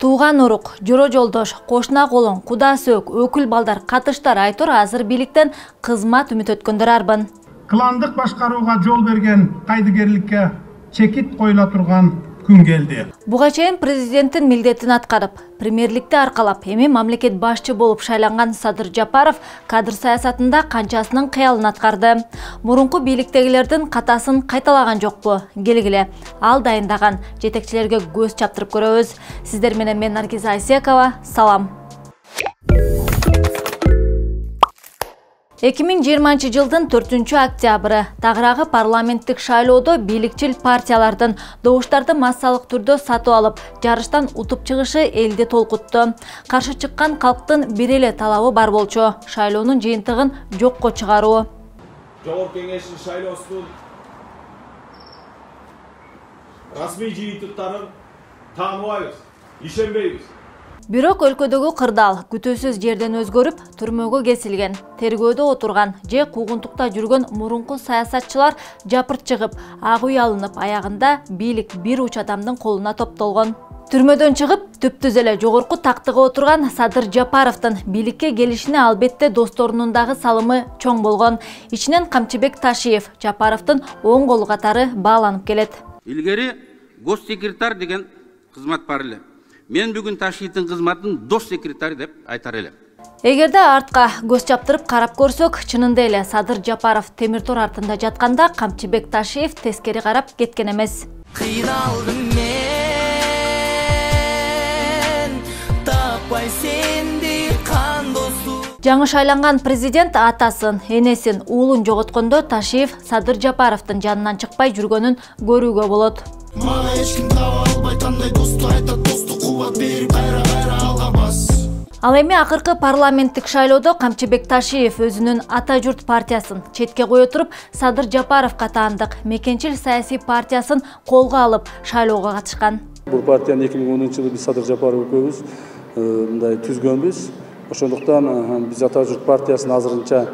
Тууган урук, жора жолдош, кошуна колон, куда сөк, өкүл балдар катыштар айтор азыр бийликтен кызмат үмүт өткөндөр арбын. Кыландык башкарууга жол берген кайдыгерликке чекит коюла турган күн келди. Буга чейин президенттин милдетин аткарып, премьерликти аркалап, эми мамлекет башчы болуп шайланган Садыр Жапаров кадр саясатында канчасынын кыялын аткарды. Мурунку бийликтегилердин катасын кайталаган жокпу? Келгиле, ал дайындаган жетекчилерге көз чаптырып көрөбүз. Сиздер менен мен Наргиза Айсекова, салам. 2020 жылдын 4-октябры тагыраагы парламенттик шайлоодо бийликчил партиялардын добуштарды массалык түрдө сатып алып, жарыштан утуп чыгышы элди толкутту. Каршы чыккан калктын бир эле талабы бар болчу: шайлоонун жыйынтыгын жокко чыгаруу. Жогорку кеңештин шайлоосунун расмий жыйынтыктарын тааныбайбыз, ишенбейбиз. Бирок өлкөдөгү кырдаал күтүүсүз жерден өзгөрүп, түрмөгө кесилген, тергөөдө отурган же куугунтукта жүргөн мурунку саясатчылар жапырт чыгып, ак үй алынып, аягында бийлик бир уч адамдын колуна топтолгон. Түрмөдөн чыгып, түптүз эле жогорку тактыга отурган Садыр Жапаровдун бийликке келишине албетте досторунун дагы салымы чоң болгон. Ичинен Камчыбек Ташиев Жапаровдун оң колу катары бааланып келет. Илгери госсекретарь деген кызмат бар эле. Мен бүгүн Ташиевдин кызматын дос секретарь деп айтар элем. Эгерде артка көз чаптырып карап көрсөк, чынында эле Садыр Жапаров темир тор артында жатканда Камчыбек Ташиев тескери карап кеткен эмес. Кыйналдым мен, таппай сенди кан досту. Жаңы шайланган президент атасын, энесин, уулун жоготкондо Ташиев Садыр Жапаровдун жанынан чыкпай жүргөнүн көрүүгө болот. Мага эч ким таба албай кандай досту айтат, досту кубат берип кайра алгабас. Ал эми акыркы парламенттик шайлоодо Камчыбек Ташиев өзүнүн Ата журт партиясын четке кое туруп, Садыр Жапаровго таандык Мекенчил саясий партиясын колго алып шайлоого катышкан. Бул партияны 2010 жылы биз Садыр Жапаров экөөбүз мындай түзгөнбүз. Ошондуктан биз Ата журт партиясын азырынча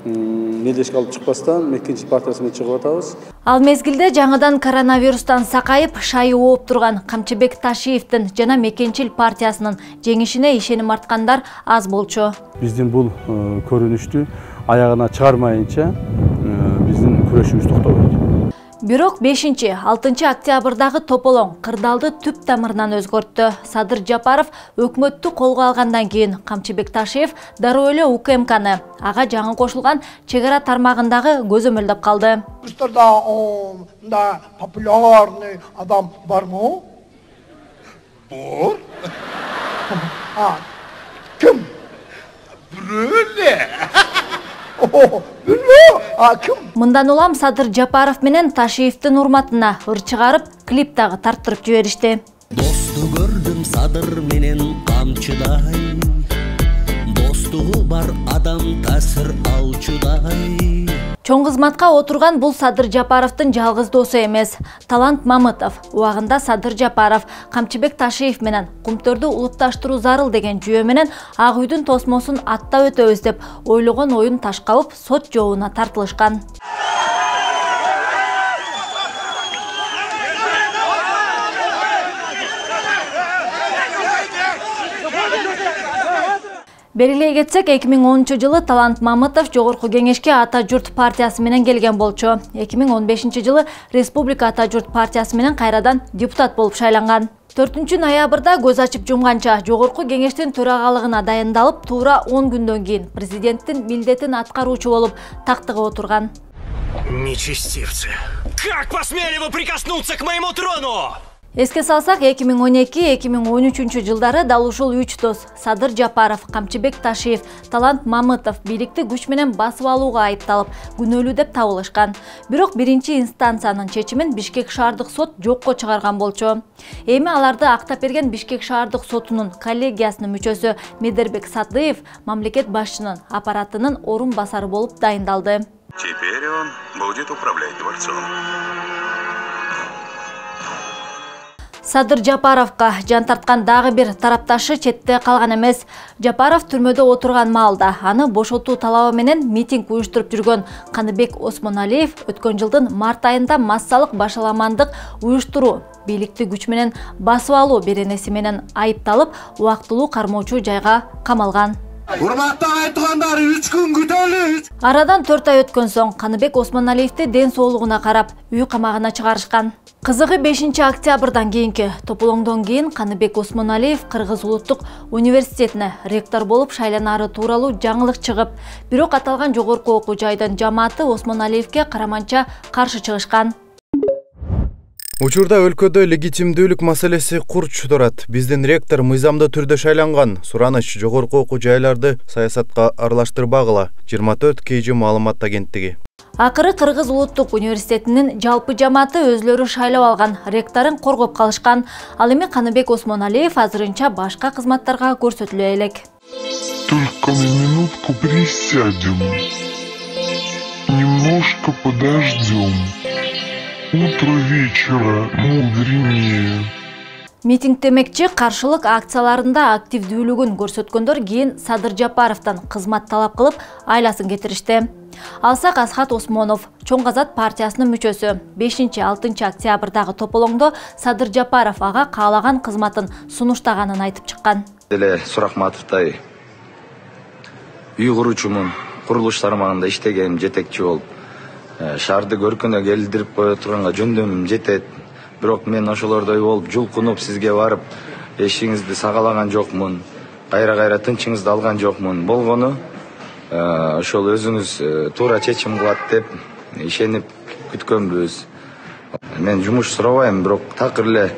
мелдешке алып чыкпастан Мекенчил партиясына чыгып атабыз. Ал мезгилде жаңыдан коронавирустан сакайып, шайы ооп турган Камчыбек Ташиевдин жана Мекенчил партиясынын жеңишине ишеним арткандар аз болчу. Биздин бул көрүнүштү аягына чыгармайынча биздин күрөшүбүз токтобойт. Бирок 5-6 октябрдагы тополоң кырдаалды түп тамырынан өзгөрттү. Садыр Жапаров өкмөттү колго алгандан кийин Камчыбек Ташиев дароо эле УКМКны, ага жаңы кошулган чек ара тармагындагы көзөмөлдөп калды. Да популярный адам бармы? Бар. Ким? Брөле. Мындан улам Садыр Жапаров менен Ташиевдин урматына ыр чыгарып, клип дагы тарттырып жиберишти. Досту көрдүм Садыр менен камчыдай, достугу бар адам таасир алчудай. Чоң кызматка отурган бул Садыр Жапаровдун жалгыз досу эмес. Талант Мамытов, убагында Садыр Жапаров, Камчыбек Ташиев менен Кумтөрдү улутташтыруу зарыл деген жүйө менен Ак үйдүн тосмосун аттап өтөбүз деп ойлогон оюн ташка алып сот жообуна тартылышкан. Белгилей кетсек, 2010 жылы Талант Мамытов жогорку кеңешке Ата журт партиясы менен келген болчу. 2015 жылы Республика Ата журт партиясы менен кайрадан депутат болуп шайланган. 4 ноябрда көз ачып жумганча жогорку кеңештин төрагалыгына дайындалып, туура 10 күндөн кийин президенттин милдетин аткаруучу болуп тактыга отурган. Нечестивцы! Как посмели вы прикоснуться к моему трону? Эске салсак, 2012-2013 жылдары дал ушул 3 дос Садыр Жапаров, Камчыбек Ташиев, Талант Мамытов бийликти күч менен басып алууга айыпталып, күнөөлүү деп табылышкан. Бирок биринчи инстанциянын чечимин Бишкек шаардык сот жокко чыгарган болчу. Эми аларды актап берген Бишкек шаардык сотунун коллегиясынын мүчөсү Медербек Садыев мамлекет башчынын аппаратынын орун басары болуп дайындалды. Теперь он будет управлять дворцом. Садыр Жапаровга жан тарткан дагы бир тарапташы четте калган эмес. Жапаров түрмөдө отурган маалда аны бошотуу талабы менен митинг уюштуруп жүргөн Каныбек Осмоналиев өткөн жылдын март айында массалык башаламандык уюштуруу бийликти күч менен басып алуу беренеси менен айыпталып, убактылуу кармоочу жайга камалган. Урматтуу айтгандар 3 күн күтөлүбүз. Арадан 4 ай өткөн соң Каныбек Осмоналиевди ден соолугуна карап үй камагына чыгарышкан. Кызыгы 5 октябрдан кийинки тополоңдон кийин Каныбек Осмоналиев Кыргыз улуттук университетине ректор болуп шайланары тууралуу жаңылык чыгып, бирок аталган жогорку окуу жайдын жамааты Осмоналиевге караманча каршы чыгышкан. Учурда өлкөдө легитимдүүлүк маселеси курч турат. Биздин ректор мыйзамдуу түрдө шайланган. Сураныч жогорку окуу жайларды саясатка аралаштырбагыла. 24 KG маалымат агенттиги. Акыры Кыргыз улуттук университетинин жалпы жамааты өзлөрү шайлап алган ректорун коргоп калышкан. Ал эми Каныбек Осмоналиев азырынча башка кызматтарга көрсөтүлө элек. Только на минутку присядем. Немножко подождем. Утро вечера мудренее. Митингдемекчи каршылык акцияларында активдүүлүгүн көрсөткөндөр кийин Садыр Жапаровдон кызмат талап кылып, айласын кетиришти. Алсак Асхат Осмонов, Чоң Казат партиясынын мүчөсү, 5-6 октябрдагы тополоңдо Садыр Жапаров ага каалаган кызматын сунуштаганын айтып чыккан. Деле Сурахматовдай үй куручумун, курулуш тармагында иштегем, жетекчи болуп, шаарды көркүнө келдирип кое турганга жөндөмүм жетет. Бирок мен ошолордой болуп, жулкунуп сизге барып, эшигиңизди сагалаган жокмун. Кайра тынчыңызды алган жокмун. Болгону ошол өзүңүз туура чечим кылат деп ишенип күткөнбүз. Мен жумуш сурабайм, бирок такыр эле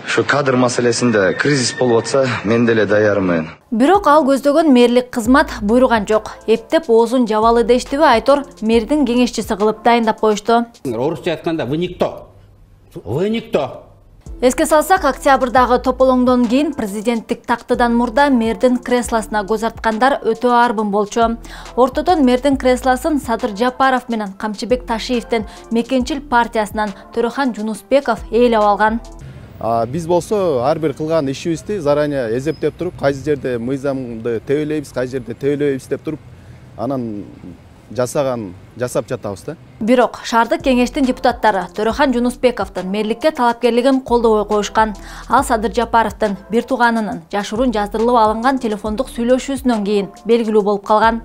ошо кадр маселесинде кризис болуп атса, мен деле даярмын. Бирок ал көздөгөн мэрлик кызмат буйруган жок. Эптеп оозун жабалы дештиби Айтор мэрдин кеңешчиси кылып дайындап коюшту. Орусча айтканда вы никто. Вы никто. Эске салсак, октябрдагы тополоңдон кийин президенттик тактыдан мурда мэрдин креслосуна көз арткандар өтө арбын болчу. Ортодон мэрдин креслосын Садыр Жапаров менен Камчыбек Ташиевдин Мекенчил партиясынан Төрөхан Жунусбеков ээлеп алган. Биз болсо ар бир кылган ишибизди заранее эзептеп туруп, кайсы жерде мыйзамды тебелейбиз, кайсы жерде тебелебейбиз деп туруп, анан жасап жатабыз да. Бирок шаардык кеңештин депутаттары Төрөхан Жунусбековдун мэрликке талапкерлигин колдобой коюшкан. Ал Садыр Жапаровдун бир тууганынын жашыруун жаздырылып алынган телефондук сүйлөшүүсүнөн кийин белгилүү болуп калган.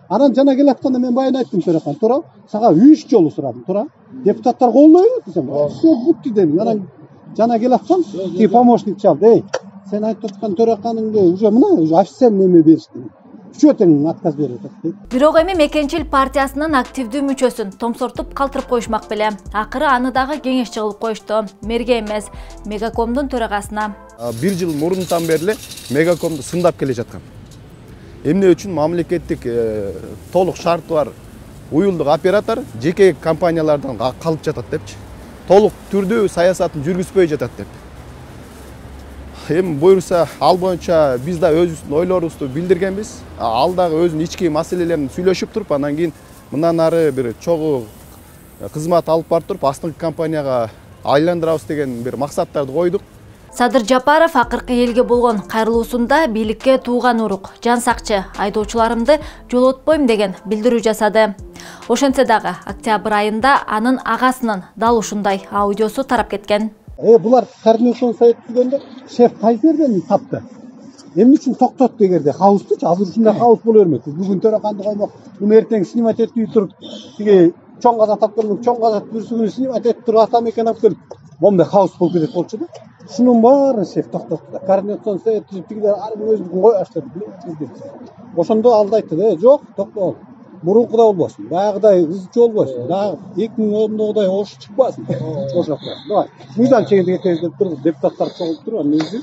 Анан жана келатканда мен байын айттым, Төрөхан, тура, сага 3 жолу сурадым, тура. Депутаттар колдойбу десем, всё бутты дедим. Анан жана келаткан, ки помощник чалды. Сен айтып аткан Төрөханыңды уже мына официально неме беришти. Чөтең отказ берип атат. Бирок эми Мекенчил партиясынын активдүү мүчөсүн томсортуп калтырып коюшмак беле. Акыры аны дагы кеңешчи кылып коюшту. Мерге эмес, Мегакомдун төрагасына. 1 жыл мурунтан бери Мегакомду сындап келе жаткан. Эмне үчүн мамлекеттик толук шарты бар уюлдук оператор жеке компаниялардан калып жатат депчи. Толук түрдүү саясатын жүргүзбөй жатат деп. Эми буйруса ал боюнча биз да өзүбүздүн ойлорубузду билдиргенбиз. Ал дагы өзүнүн ички маселелерин сүйлөшүп туруп, анан кийин мындан ары бир чогуу кызмат алып барып туруп, астыңкы компанияга айландырабыз деген бир максаттарды койдук. Садыр Жапаров акыркы элге болгон кайрылуусунда бийликке тууган урук, жан сакчы, айдоочуларымды жолотпойм деген билдирүү жасады. Ошентсе дагы октябрь айында анын агасынын дал ушундай аудиосу тарап кеткен. Булар координацион совет түзгөндө шеф кайсы жерден тапты? Эмне үчүн токтотду эгерде хаустучу, азыр ушундай хаус боло бермек. Бүгүн Төрөханды коймок, муну эртең снимать этип туруп, тиги Чоң Казат алып келмек, Чоң Казат бүрсүгүн снимать этип туруп, Атамекен алып келип, момундай хаус болуп кетет болчу да. Шунун баарын шеф токтотту. Координацион совет түзүп, тигилер ар бир өзүнүн кояштыр. Ошондо алды айтты да, жок, токтол. Мурункудай болбосун, баягыдай ызчы болбосун, дагы 2010догудай ош чыкпасын. Ошо. Давай. Мыйзам чегиндиге тездеп туруп, депутаттар чогулуп туруп, анан өзү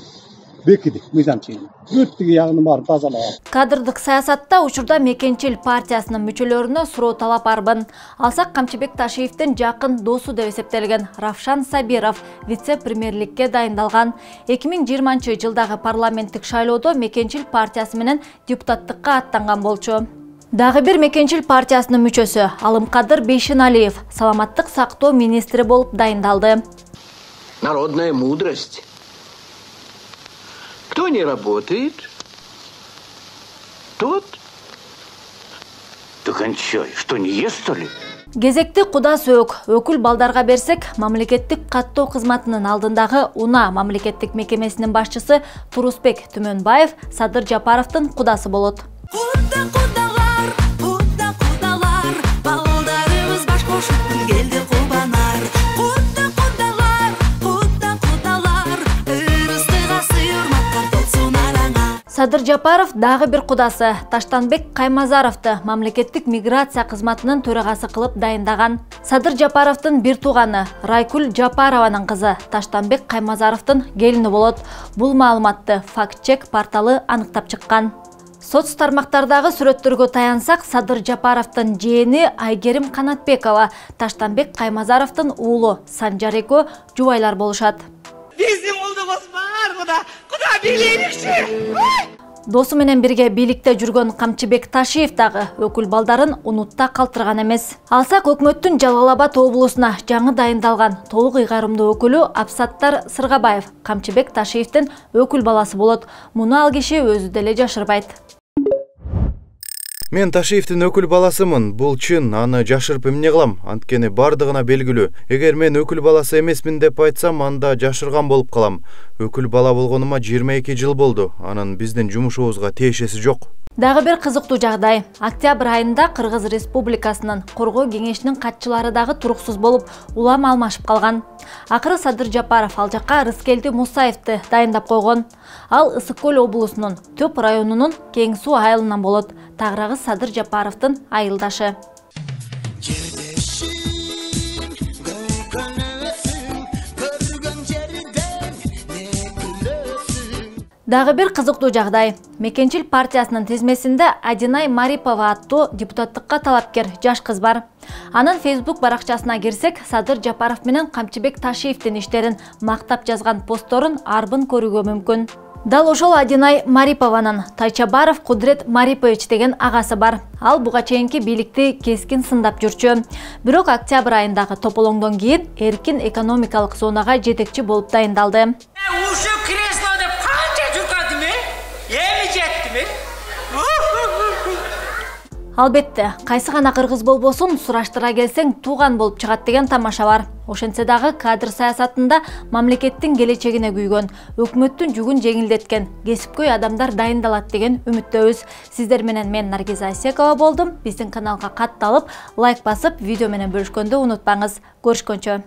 бекидик мыйзам чегин. Бүттүгү ягын баарын тазалап. Кадрдык саясатта учурда Мекенчил партиясынын мүчөлөрүнө суроо талап арбын. Алсак Камчыбек Ташиевдин жакын досу деп эсептелген Равшан Сабиров вице-премьерликке дайындалган. 2020 жылдагы парламенттик шайлоодо Мекенчил партиясы менен депутаттыкка аттанган болчу. Дагы бир Мекенчил партиясынын мүчөсү Алымкадыр Бейшеналиев саламаттык сактоо министри болуп дайындалды. Народная мудрость. Кто не работает, тот... Так кончай. Что, не ест, что ли? Кезекти куда сөөк өкүл балдарга берсек, мамлекеттик каттоо кызматынын алдындагы УНА мамлекеттик мекемесинин башчысы Турусбек Түмөнбаев Садыр Жапаровдун кудасы болот. Садыр Жапаров дагы бир кудасы Таштанбек Каймазаровду мамлекеттик миграция кызматынын төрагасы кылып дайындаган. Садыр Жапаровдун бир тууганы Райкүл Жапарованын кызы Таштанбек Каймазаровдун келини болот. Бул маалыматты Фактчек порталы аныктап чыккан. Соц тармактардагы сүрөттөргө таянсак, Садыр Жапаровдун жээни Айгерим Канатбекова Таштанбек Каймазаровдун уулу Санжар экөө жубайлар болушат. Биздин улдубуз бар, Куда бийлейикчи? Досу менен бирге бийликте жүргөн Камчыбек Ташиев дагы өкүл балдарын унутта калтырган эмес. Алсак өкмөттүн Жалал Абад облусуна жаңы дайындалган толук ыйгарымдуу өкүлү Абсаттар Сыргабаев Камчыбек Ташиевдин өкүл баласы болот. Муну ал киши өзү деле жашырбайт. Мен Ташиевдин өкүл баласымын. Бул чын, аны жашырып эмне кылам? Анткени бардыгына белгилүү. Эгер мен өкүл баласы эмесмин деп айтсам, анда жашырган болуп калам. Өкүл бала болгонума 22 жыл болду. Анын биздин жумушубузга тиешеси жок. Дагы бир кызыктуу жагдай. Октябрь айында Кыргыз Республикасынын коргоо кеңешинин катчылары дагы туруксуз болуп, улам алмашып калган. Акыры Садыр Жапаров ал жакка Рыскелди Мусаевди дайындап койгон. Ал Ысык Көл облусунун Төп районунун Кең Суу айылынан болот. Тагырагы Садыр Жапаровдун айылдашы. Дагы бир кызыктуу жагдай. Мекенчил партиясынын тизмесинде Адинай Марипова аттуу депутаттыкка талапкер жаш кыз бар. Анын Facebook баракчасына кирсек, Садыр Жапаров менен Камчыбек Ташиевдин иштерин мактап жазган постторун арбын көрүүгө мүмкүн. Дал ошол Адинай Марипованын Тайчабаров Кудрет Марипович деген агасы бар. Ал буга чейинки бийликти кескин сындап жүрчү. Бирок октябрь айындагы тополоңдон кийин эркин экономикалык зонага жетекчи болуп дайындалды. Албетте, кайсы гана кыргыз болбосун сураштыра келсең тууган болуп чыгат деген тамаша бар. Ошентсе дагы кадр саясатында мамлекеттин келечегине күйгөн, өкмөттүн жүгүн жеңилдеткен кесипкөй адамдар дайындалат деген үмүттөбүз. Сиздер менен мен Наргиза Айсекова болдум. Биздин каналга катталып, лайк басып, видео менен бөлүшкөндү унутпаңыз. Көрүшкөнчө.